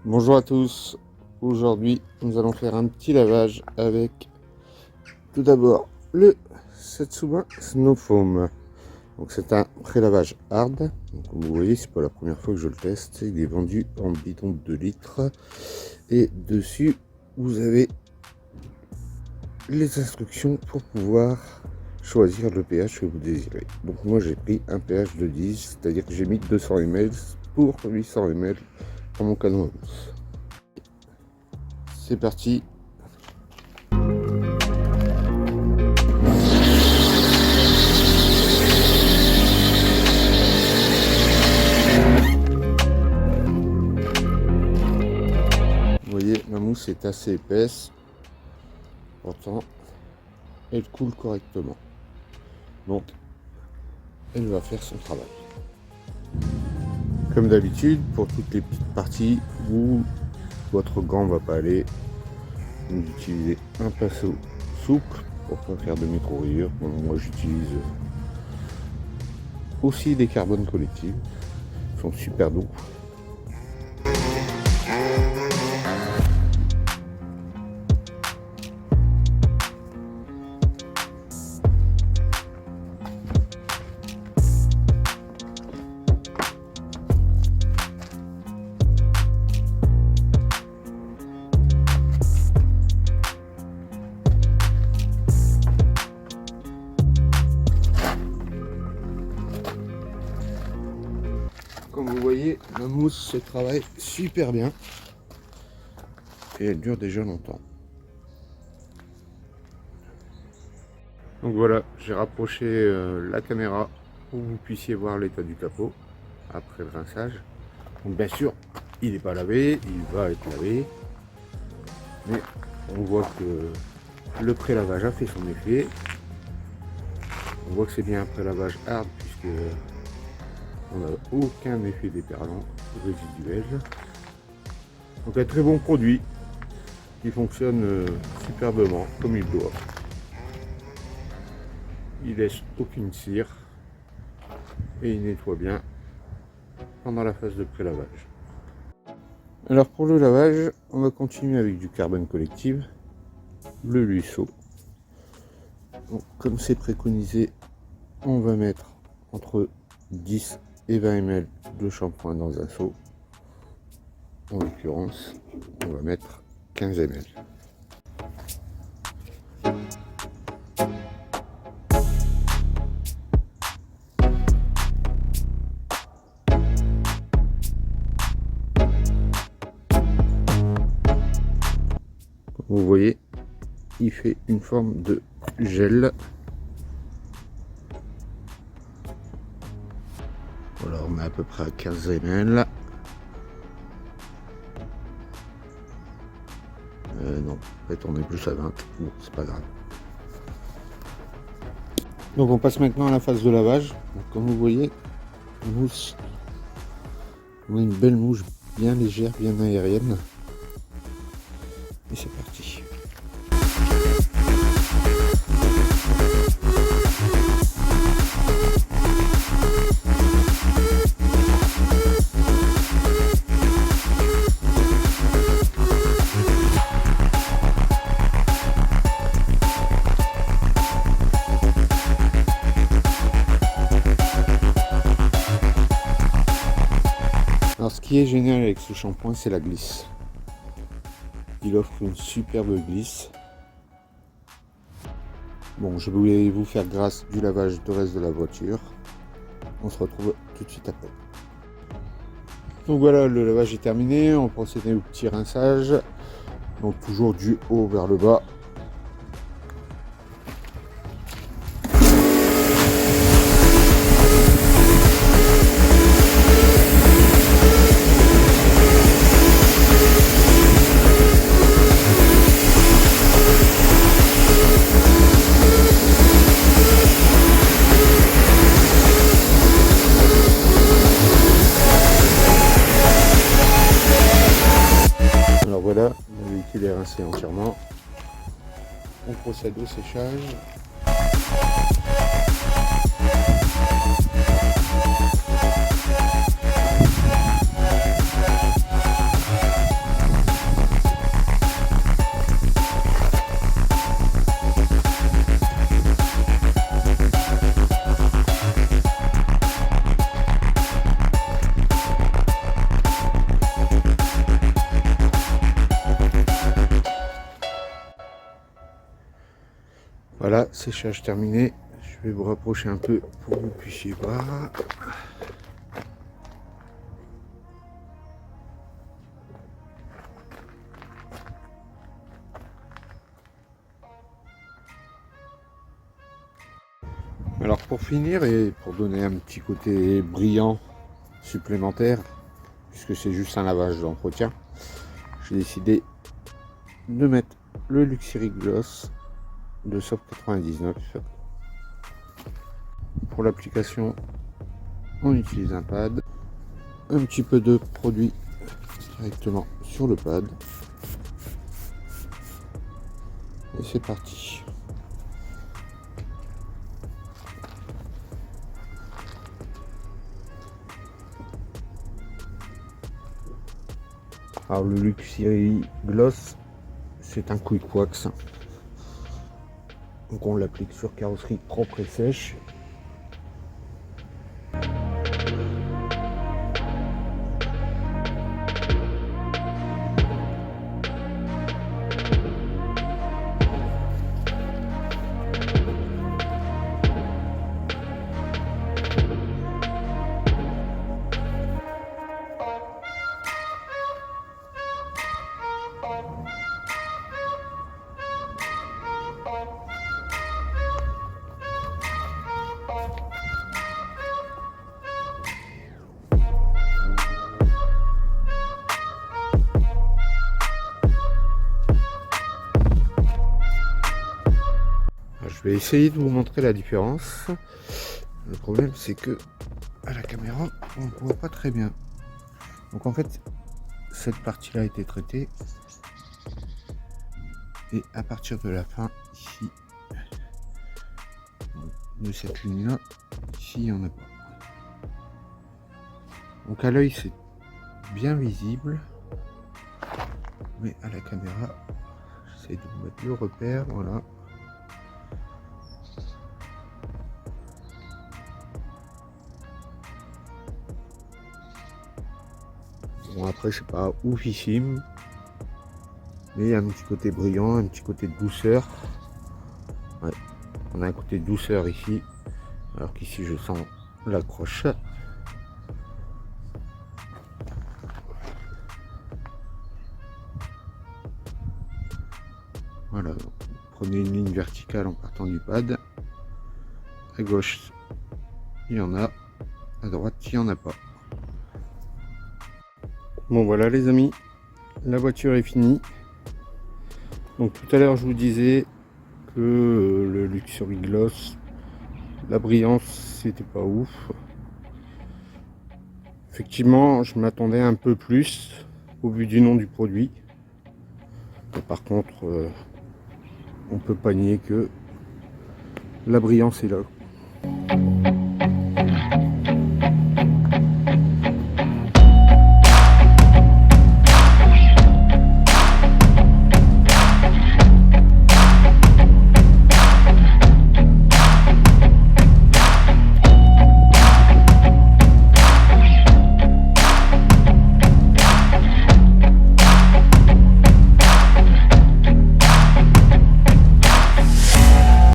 Bonjour à tous, aujourd'hui nous allons faire un petit lavage avec tout d'abord le Satsuma Snow Foam. Donc c'est un pré-lavage hard, donc, comme vous voyez c'est pas la première fois que je le teste, il est vendu en bidon de 2 litres et dessus vous avez les instructions pour pouvoir choisir le pH que vous désirez. Donc moi j'ai pris un pH de 10, c'est-à-dire que j'ai mis 200 ml pour 800 ml dans mon canon à mousse. C'est parti. Vous voyez, ma mousse est assez épaisse, pourtant elle coule correctement. Donc elle va faire son travail. Comme d'habitude, pour toutes les petites parties où votre gant ne va pas aller, vous utilisez un pinceau souple pour ne pas faire de micro-rayures. Bon, moi j'utilise aussi des carbones collectifs, ils sont super doux. Comme vous voyez, la mousse se travaille super bien et elle dure déjà longtemps. Donc voilà, j'ai rapproché la caméra pour que vous puissiez voir l'état du capot après le rinçage. Donc bien sûr, il n'est pas lavé, il va être lavé, mais on voit que le pré-lavage a fait son effet. On voit que c'est bien un pré-lavage hard puisque on n'a aucun effet déperlant résiduel. Donc un très bon produit qui fonctionne superbement comme il doit. Il laisse aucune cire et il nettoie bien pendant la phase de pré-lavage. Alors pour le lavage, on va continuer avec du carbone collectif, le Luisseau. Donc, comme c'est préconisé, on va mettre entre 10 et 20 ml de shampoing dans un seau. En l'occurrence, on va mettre 15 ml. Vous voyez, il fait une forme de gel. Voilà, on met à peu près à 15 ml. Non, en fait on est plus à 20, bon c'est pas grave. Donc on passe maintenant à la phase de lavage. Donc, comme vous voyez, mousse, on a une belle mousse bien légère, bien aérienne. Et c'est parti. Alors ce qui est génial avec ce shampoing, c'est la glisse. Il offre une superbe glisse. Bon, je voulais vous faire grâce du lavage du reste de la voiture. On se retrouve tout de suite après. Donc voilà, le lavage est terminé. On procède au petit rinçage. Donc toujours du haut vers le bas. Alors voilà, le liquide est rincé entièrement. On procède au séchage. Voilà, séchage terminé. Je vais vous rapprocher un peu pour que vous puissiez voir. Alors pour finir et pour donner un petit côté brillant supplémentaire, puisque c'est juste un lavage d'entretien, j'ai décidé de mettre le Luxury Gloss de Soft 99. Pour l'application, on utilise un pad, un petit peu de produit directement sur le pad, et c'est parti. Alors le Luxury Gloss, c'est un quick wax, donc on l'applique sur carrosserie propre et sèche. Je vais essayer de vous montrer la différence. Le problème c'est que à la caméra on ne voit pas très bien. Donc en fait cette partie là a été traitée et à partir de la fin ici de cette ligne là, ici il n'y en a pas. Donc à l'œil c'est bien visible, mais à la caméra j'essaie de vous mettre le repère, voilà. Bon après c'est pas oufissime, mais il y a un petit côté brillant, un petit côté de douceur. Ouais, on a un côté de douceur ici, alors qu'ici je sens l'accroche. Voilà, prenez une ligne verticale en partant du pad. À gauche il y en a, à droite il n'y en a pas. Bon voilà les amis, la voiture est finie. Donc tout à l'heure je vous disais que le Luxury Gloss, la brillance c'était pas ouf. Effectivement je m'attendais un peu plus au vu du nom du produit. Mais par contre on peut pas nier que la brillance est là.